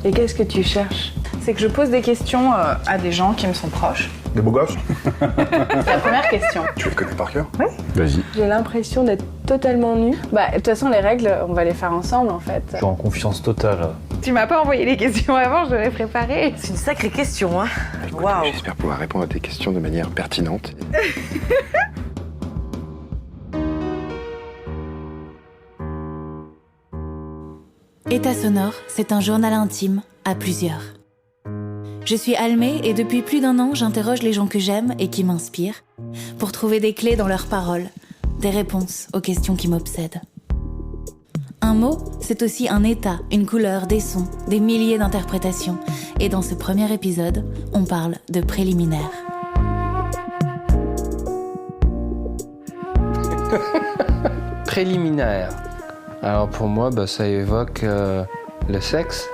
Et qu'est-ce que tu cherches? C'est que je pose des questions à des gens qui me sont proches. Des beaux gosses? C'est la première question. Tu les connais par cœur? Oui. Vas-y. J'ai l'impression d'être totalement nue. Bah, de toute façon, les règles, on va les faire ensemble, en fait. Je suis en confiance totale. Tu m'as pas envoyé les questions avant, je l'ai préparé. C'est une sacrée question, hein. Écoute, Waouh. j'espère pouvoir répondre à tes questions de manière pertinente. État sonore, c'est un journal intime à plusieurs. Je suis Almé et depuis plus d'1 an, j'interroge les gens que j'aime et qui m'inspirent pour trouver des clés dans leurs paroles, des réponses aux questions qui m'obsèdent. Un mot, c'est aussi un état, une couleur, des sons, des milliers d'interprétations. Et dans ce premier épisode, on parle de préliminaires. Préliminaire. Alors pour moi, ça évoque le sexe.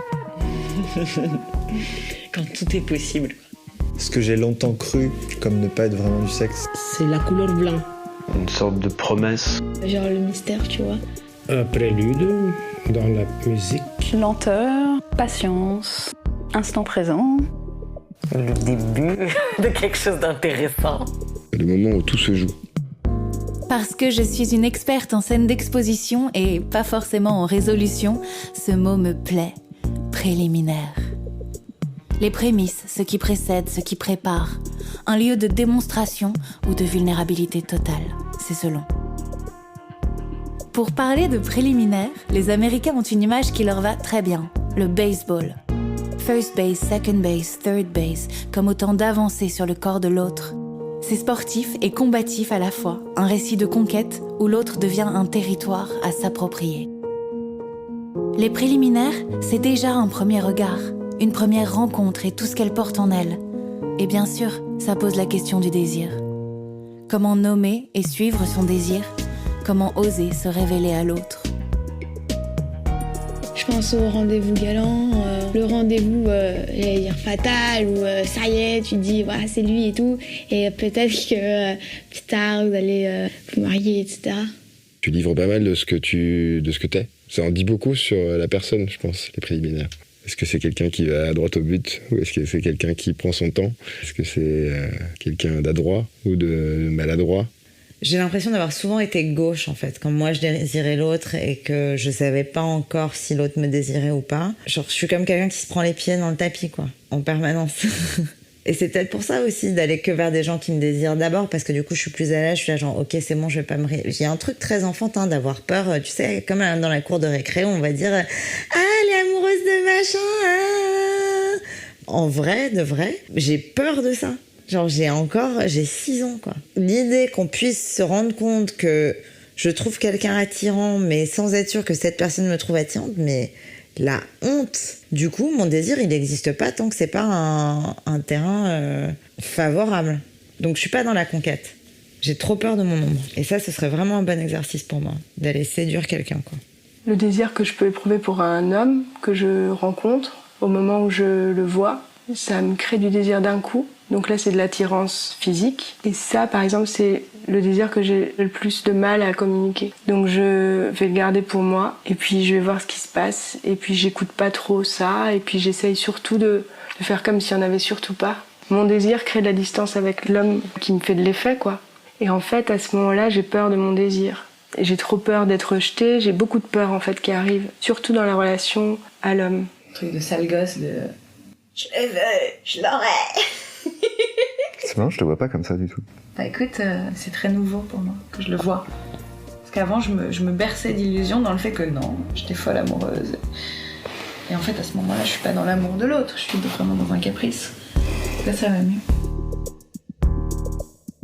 Quand tout est possible. Ce que j'ai longtemps cru comme ne pas être vraiment du sexe. C'est la couleur blanc. Une sorte de promesse. Genre le mystère, tu vois. Un prélude dans la musique. Lenteur, patience, instant présent. Le début de quelque chose d'intéressant. Le moment où tout se joue. Parce que je suis une experte en scène d'exposition et pas forcément en résolution, ce mot me plaît. Préliminaire. Les prémices, ce qui précède, ce qui prépare. Un lieu de démonstration ou de vulnérabilité totale. C'est selon. Pour parler de préliminaires, les Américains ont une image qui leur va très bien. Le baseball. First base, second base, third base, comme autant d'avancées sur le corps de l'autre. C'est sportif et combatif à la fois, un récit de conquête où l'autre devient un territoire à s'approprier. Les préliminaires, c'est déjà un premier regard, une première rencontre et tout ce qu'elle porte en elle. Et bien sûr, ça pose la question du désir. Comment nommer et suivre son désir? Comment oser se révéler à l'autre? Je pense au rendez-vous galant, le rendez-vous j'allais dire fatal, où ça y est, tu te dis voilà, c'est lui et tout, et peut-être que plus tard vous allez vous marier, etc. Tu livres pas mal de ce que t'es. Ça en dit beaucoup sur la personne, je pense, les préliminaires. Est-ce que c'est quelqu'un qui va à droite au but, ou est-ce que c'est quelqu'un qui prend son temps? Est-ce que c'est quelqu'un d'adroit ou de maladroit? J'ai l'impression d'avoir souvent été gauche, en fait, quand moi je désirais l'autre et que je savais pas encore si l'autre me désirait ou pas. Genre, je suis comme quelqu'un qui se prend les pieds dans le tapis, quoi, en permanence. Et c'est peut-être pour ça aussi d'aller que vers des gens qui me désirent d'abord, parce que du coup, je suis plus à l'aise, je suis là genre, ok, c'est bon, je vais pas me... J'ai un truc très enfantin d'avoir peur, tu sais, comme dans la cour de récré, on va dire, ah, elle est amoureuse de machin, ah. En vrai, de vrai, j'ai peur de ça. Genre, j'ai 6 ans, quoi. L'idée qu'on puisse se rendre compte que je trouve quelqu'un attirant, mais sans être sûr que cette personne me trouve attirante, mais la honte. Du coup, mon désir, il n'existe pas tant que c'est pas un terrain favorable. Donc, je suis pas dans la conquête. J'ai trop peur de mon ombre. Et ça, ce serait vraiment un bon exercice pour moi, d'aller séduire quelqu'un, quoi. Le désir que je peux éprouver pour un homme que je rencontre, au moment où je le vois, ça me crée du désir d'un coup. Donc là, c'est de l'attirance physique. Et ça, par exemple, c'est le désir que j'ai le plus de mal à communiquer. Donc je vais le garder pour moi, et puis je vais voir ce qui se passe, et puis j'écoute pas trop ça, et puis j'essaye surtout de faire comme s'il n'y en avait surtout pas. Mon désir crée de la distance avec l'homme qui me fait de l'effet, quoi. Et en fait, à ce moment-là, j'ai peur de mon désir. Et j'ai trop peur d'être rejetée, j'ai beaucoup de peur, en fait, qui arrive, surtout dans la relation à l'homme. Truc de sale gosse, de... Je le veux, je l'aurai. C'est marrant, je te vois pas comme ça du tout. Bah écoute, c'est très nouveau pour moi que je le vois. Parce qu'avant, je me berçais d'illusions dans le fait que non, j'étais folle amoureuse. Et en fait, à ce moment-là, je suis pas dans l'amour de l'autre, je suis vraiment dans un caprice. Là, ça va mieux.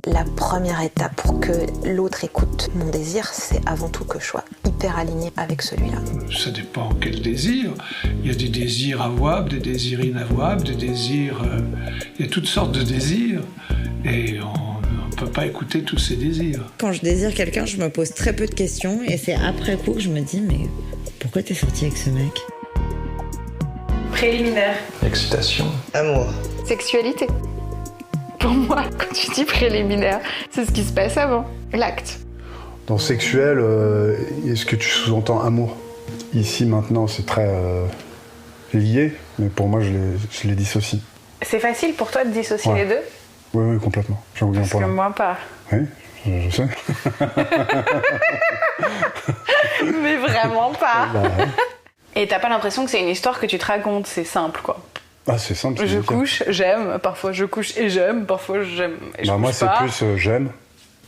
La première étape pour que l'autre écoute mon désir, c'est avant tout que je sois hyper alignée avec celui-là. Ça dépend quel désir. Il y a des désirs avouables, des désirs inavouables, des désirs... il y a toutes sortes de désirs. Et on ne peut pas écouter tous ces désirs. Quand je désire quelqu'un, je me pose très peu de questions. Et c'est après coup que je me dis, mais pourquoi t'es sortie avec ce mec? Préliminaire. Excitation. Amour. Sexualité. Pour moi, quand tu dis préliminaire, c'est ce qui se passe avant, l'acte. Dans sexuel, est-ce que tu sous-entends amour? Ici, maintenant, c'est très liés, mais pour moi, je les dissocie. C'est facile pour toi de dissocier Ouais. les deux? Oui, complètement. J'en reviens Parce pas que là. moi pas. Oui, je sais. Mais vraiment pas. Bah, ouais. Et t'as pas l'impression que c'est une histoire que tu te racontes, c'est simple quoi. Ah, c'est simple. c'est Je nickel. couche, j'aime, parfois je couche et j'aime, parfois j'aime et je Bah, moi, couche c'est pas. plus j'aime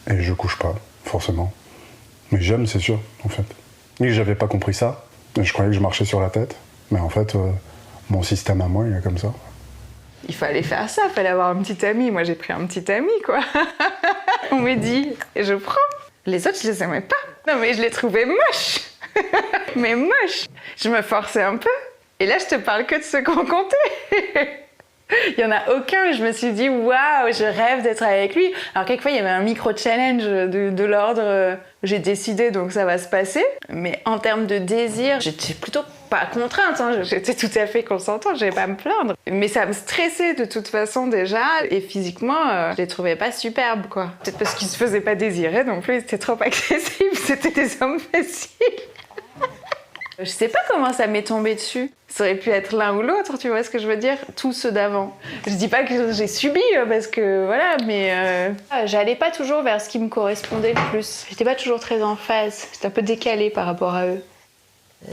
et je couche pas, forcément. Mais j'aime, c'est sûr, en fait. Oui, j'avais pas compris ça. Je croyais que je marchais sur la tête. Mais en fait, mon système à moi, il est comme ça. Il fallait faire ça, il fallait avoir un petit ami. Moi j'ai pris un petit ami quoi. On me dit, et je prends. Les autres je les aimais pas. Non mais je les trouvais moches. Mais moches. Je me forçais un peu. Et là je te parle que de ceux qu'on comptait. Il y en a aucun, je me suis dit waouh, je rêve d'être avec lui. Alors quelquefois il y avait un micro-challenge de l'ordre, j'ai décidé donc ça va se passer. Mais en termes de désir, j'étais plutôt pas contrainte, hein. J'étais tout à fait consentante, je vais pas me plaindre. Mais ça me stressait de toute façon déjà, et physiquement, je les trouvais pas superbes quoi. Peut-être parce qu'ils se faisaient pas désirer non plus, ils étaient trop accessibles, c'était des hommes faciles. Je sais pas comment ça m'est tombé dessus. Ça aurait pu être l'un ou l'autre, tu vois ce que je veux dire? Tous ceux d'avant. Je dis pas que j'ai subi, parce que voilà, mais j'allais pas toujours vers ce qui me correspondait le plus. J'étais pas toujours très en phase. J'étais un peu décalée par rapport à eux.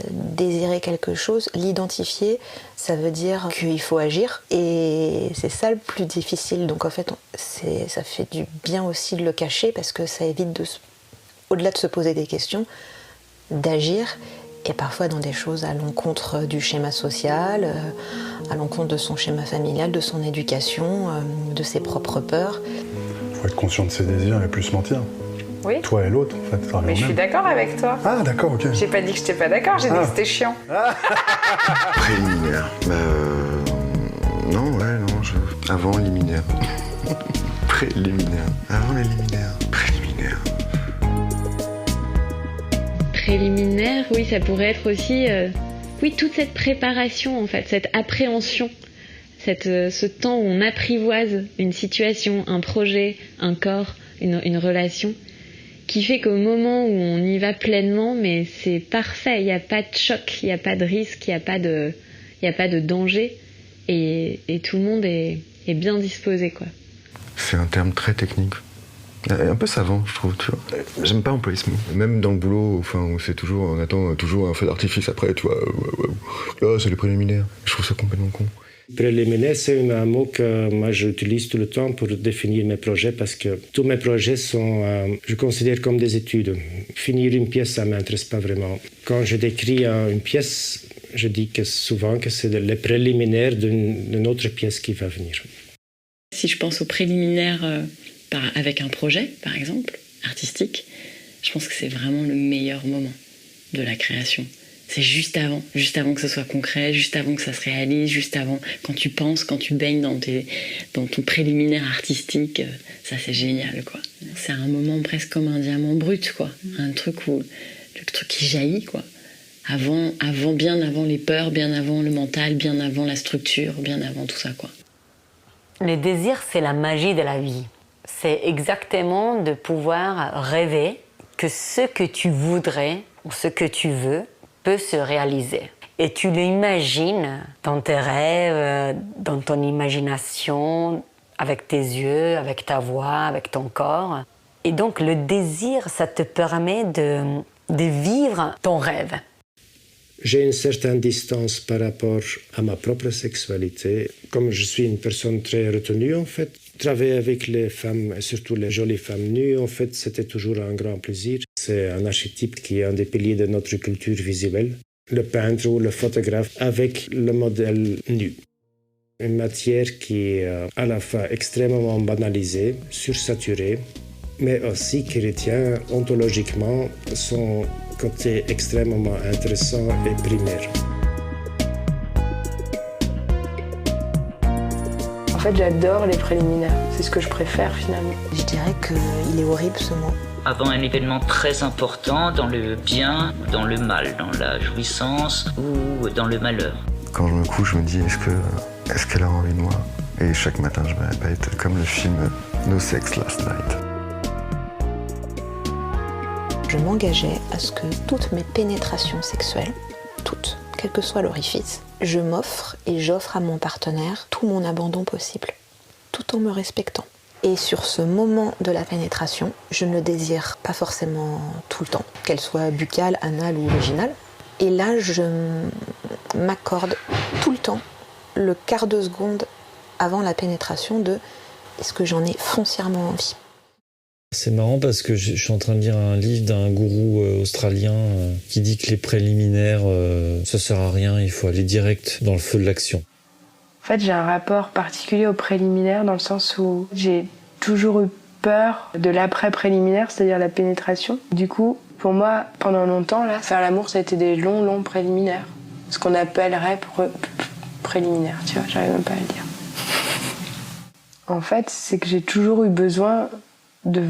Désirer quelque chose, l'identifier, ça veut dire qu'il faut agir. Et c'est ça le plus difficile. Donc en fait, ça fait du bien aussi de le cacher parce que ça évite, au-delà de se poser des questions, d'agir. Et parfois dans des choses à l'encontre du schéma social, à l'encontre de son schéma familial, de son éducation, de ses propres peurs. Il faut être conscient de ses désirs et plus se mentir. Oui. Toi et l'autre, en fait. Ça revient Mais au je suis même. d'accord avec toi. Ah, d'accord, ok. J'ai pas dit que j'étais pas d'accord, j'ai dit que c'était chiant. Préliminaire. Non, avant liminaire. Préliminaire. Avant les liminaires. Préliminaire. Préliminaire, oui, ça pourrait être aussi toute cette préparation en fait, cette appréhension, ce temps où on apprivoise une situation, un projet, un corps, une relation, qui fait qu'au moment où on y va pleinement, mais c'est parfait, il n'y a pas de choc, il n'y a pas de risque, il n'y a pas de danger, et tout le monde est bien disposé, quoi. C'est un terme très technique. Un peu savant, je trouve, tu vois. J'aime pas employer ce mot. Même dans le boulot, où c'est toujours, on attend toujours un feu d'artifice après, tu vois. Là, c'est les préliminaires. Je trouve ça complètement con. Préliminaire, c'est un mot que moi j'utilise tout le temps pour définir mes projets parce que tous mes projets sont, je considère comme des études. Finir une pièce, ça m'intéresse pas vraiment. Quand je décris une pièce, je dis souvent que c'est les préliminaires d'une autre pièce qui va venir. Si je pense aux préliminaires avec un projet, par exemple, artistique, je pense que c'est vraiment le meilleur moment de la création. C'est juste avant que ce soit concret, juste avant que ça se réalise, juste avant, quand tu penses, quand tu baignes dans ton préliminaire artistique, ça c'est génial, quoi. C'est un moment presque comme un diamant brut, quoi. Un truc le truc qui jaillit, quoi. Bien avant les peurs, bien avant le mental, bien avant la structure, bien avant tout ça, quoi. Le désir, c'est la magie de la vie. C'est exactement de pouvoir rêver que ce que tu voudrais ou ce que tu veux peut se réaliser. Et tu l'imagines dans tes rêves, dans ton imagination, avec tes yeux, avec ta voix, avec ton corps. Et donc le désir, ça te permet de vivre ton rêve. J'ai une certaine distance par rapport à ma propre sexualité. Comme je suis une personne très retenue, en fait, travailler avec les femmes, et surtout les jolies femmes nues, en fait, c'était toujours un grand plaisir. C'est un archétype qui est un des piliers de notre culture visuelle. Le peintre ou le photographe avec le modèle nu. Une matière qui est à la fois extrêmement banalisée, sursaturée, mais aussi qui retient ontologiquement son côté extrêmement intéressant et primaire. En fait, j'adore les préliminaires. C'est ce que je préfère finalement. Je dirais qu'il est horrible ce mot. Avant un événement très important, dans le bien, dans le mal, dans la jouissance ou dans le malheur. Quand je me couche, je me dis, est-ce qu'elle a envie de moi? Et chaque matin, je me répète, comme le film No Sex Last Night. Je m'engageais à ce que toutes mes pénétrations sexuelles toutes, quel que soit l'orifice, je m'offre et j'offre à mon partenaire tout mon abandon possible, tout en me respectant. Et sur ce moment de la pénétration, je ne le désire pas forcément tout le temps, qu'elle soit buccale, anale ou vaginale. Et là, je m'accorde tout le temps le quart de seconde avant la pénétration de est-ce que j'en ai foncièrement envie. C'est marrant parce que je suis en train de lire un livre d'un gourou australien qui dit que les préliminaires, ça sert à rien, il faut aller direct dans le feu de l'action. En fait, j'ai un rapport particulier aux préliminaires dans le sens où j'ai toujours eu peur de l'après-préliminaire, c'est-à-dire la pénétration. Du coup, pour moi, pendant longtemps, là, faire l'amour, ça a été des longs préliminaires. Ce qu'on appellerait préliminaire, tu vois, j'arrive même pas à le dire. En fait, c'est que j'ai toujours eu besoin de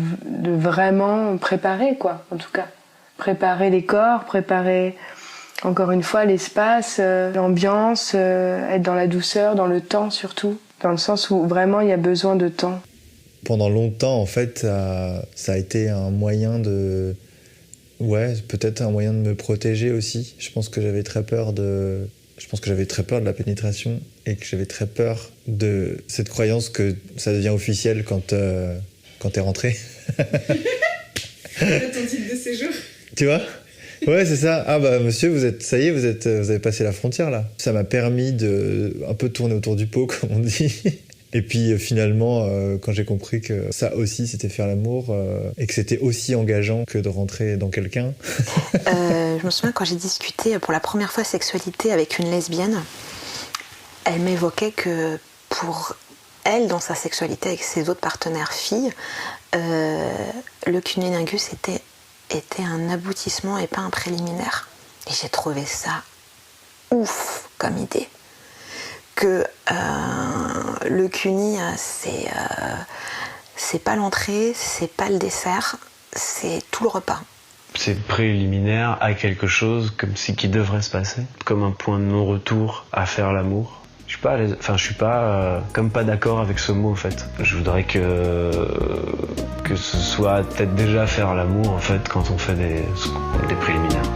vraiment préparer, quoi, en tout cas. Préparer les corps, préparer, encore une fois, l'espace, l'ambiance, être dans la douceur, dans le temps surtout. Dans le sens où vraiment il y a besoin de temps. Pendant longtemps, en fait, ça a été un moyen de... Ouais, peut-être un moyen de me protéger aussi. Je pense que j'avais très peur de la pénétration et que j'avais très peur de cette croyance que ça devient officiel quand t'es rentré. Ton titre de séjour. Tu vois ? Ouais, c'est ça. Ah bah monsieur, vous avez passé la frontière là. Ça m'a permis de un peu tourner autour du pot, comme on dit. Et puis finalement, quand j'ai compris que ça aussi c'était faire l'amour et que c'était aussi engageant que de rentrer dans quelqu'un. Je me souviens quand j'ai discuté pour la première fois sexualité avec une lesbienne, elle m'évoquait que pour elle, dans sa sexualité avec ses autres partenaires filles, le cunnilingus était un aboutissement et pas un préliminaire. Et j'ai trouvé ça ouf comme idée. Que le cuni, c'est pas l'entrée, c'est pas le dessert, c'est tout le repas. C'est préliminaire à quelque chose comme si qui devrait se passer, comme un point de non-retour à faire l'amour. Je suis pas comme pas d'accord avec ce mot en fait. Je voudrais que ce soit peut-être déjà faire l'amour en fait quand on fait des préliminaires.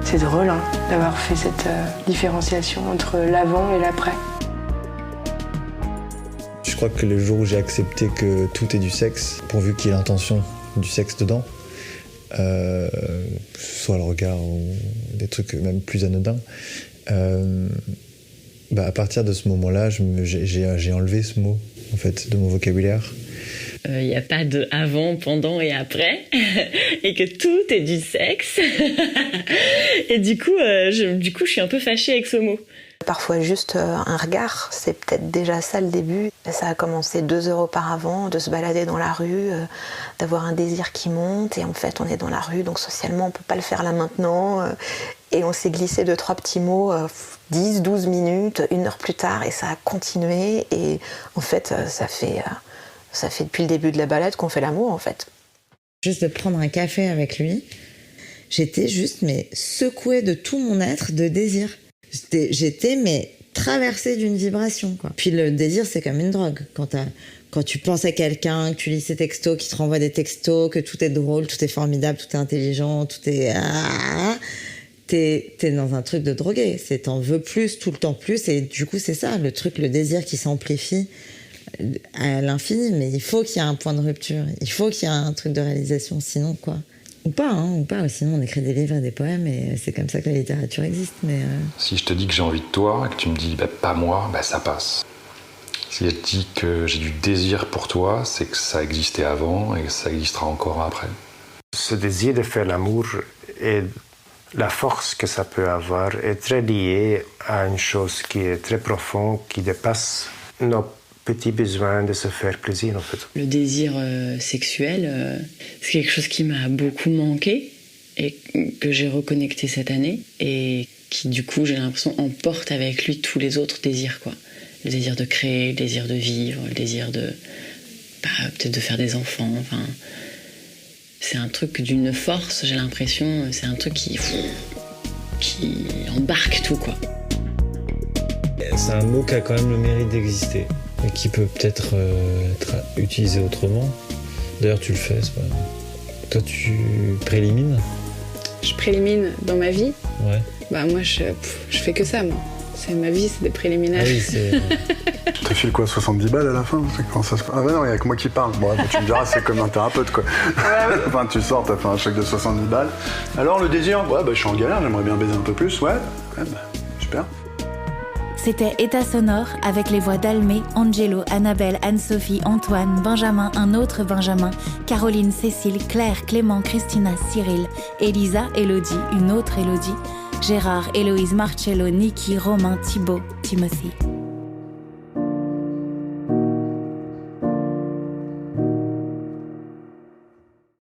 C'est drôle d'avoir fait cette différenciation entre l'avant et l'après. Je crois que le jour où j'ai accepté que tout est du sexe, pourvu qu'il y ait l'intention du sexe dedans, que ce soit le regard ou des trucs même plus anodins, à partir de ce moment-là, j'ai enlevé ce mot en fait, de mon vocabulaire. Il n'y a pas de avant, pendant et après, et que tout est du sexe. Et du coup, je suis un peu fâchée avec ce mot. Parfois juste un regard, c'est peut-être déjà ça le début. Ça a commencé 2 heures auparavant, de se balader dans la rue, d'avoir un désir qui monte, et en fait on est dans la rue, donc socialement on peut pas le faire là maintenant, et on s'est glissé 2-3 petits mots, 10-12 minutes, 1 heure plus tard, et ça a continué, et en fait ça fait depuis le début de la balade qu'on fait l'amour en fait. Juste de prendre un café avec lui, j'étais juste secouée de tout mon être de désir. J'étais traversée d'une vibration, quoi. Puis le désir, c'est comme une drogue. Quand tu penses à quelqu'un, que tu lis ses textos, qu'il te renvoie des textos, que tout est drôle, tout est formidable, tout est intelligent, tout est... T'es dans un truc de drogué. T'en veux plus, tout le temps plus. Et du coup, c'est ça, le désir qui s'amplifie à l'infini. Mais il faut qu'il y ait un point de rupture. Il faut qu'il y ait un truc de réalisation. Sinon, quoi. Ou pas. Sinon, on écrit des livres et des poèmes et c'est comme ça que la littérature existe. Mais Si je te dis que j'ai envie de toi et que tu me dis pas moi, ça passe. Si je te dis que j'ai du désir pour toi, c'est que ça existait avant et que ça existera encore après. Ce désir de faire l'amour et la force que ça peut avoir est très lié à une chose qui est très profonde, qui dépasse nos petits besoins de se faire plaisir en fait. Le désir sexuel, c'est quelque chose qui m'a beaucoup manqué et que j'ai reconnecté cette année et qui du coup j'ai l'impression emporte avec lui tous les autres désirs, quoi. Le désir de créer, le désir de vivre, le désir de peut-être de faire des enfants, enfin c'est un truc d'une force, j'ai l'impression, c'est un truc qui embarque tout, quoi. C'est un mot qui a quand même le mérite d'exister et qui peut peut-être être utilisé autrement. D'ailleurs, tu le fais, c'est pas... Toi, tu prélimines ? je prélimine dans ma vie, Ouais. bah moi je fais que ça, moi. C'est ma vie, c'est des préliminaires. Ah oui, c'est... Tu te files quoi, 70 balles à la fin? Comment ça se passe? Ah ouais, non, il n'y a que moi qui parle. Bon, tu me diras, c'est comme un thérapeute, quoi. Enfin, tu sors, t'as fait un chèque de 70 balles. Alors, le désir? Ouais, bah, je suis en galère, j'aimerais bien baiser un peu plus. Ouais, bah, super. C'était État sonore avec les voix d'Almé, Angelo, Annabelle, Anne-Sophie, Antoine, Benjamin, un autre Benjamin, Caroline, Cécile, Claire, Clément, Christina, Cyril, Elisa, Élodie, une autre Élodie, Gérard, Héloïse, Marcello, Niki, Romain, Thibaut, Timothy.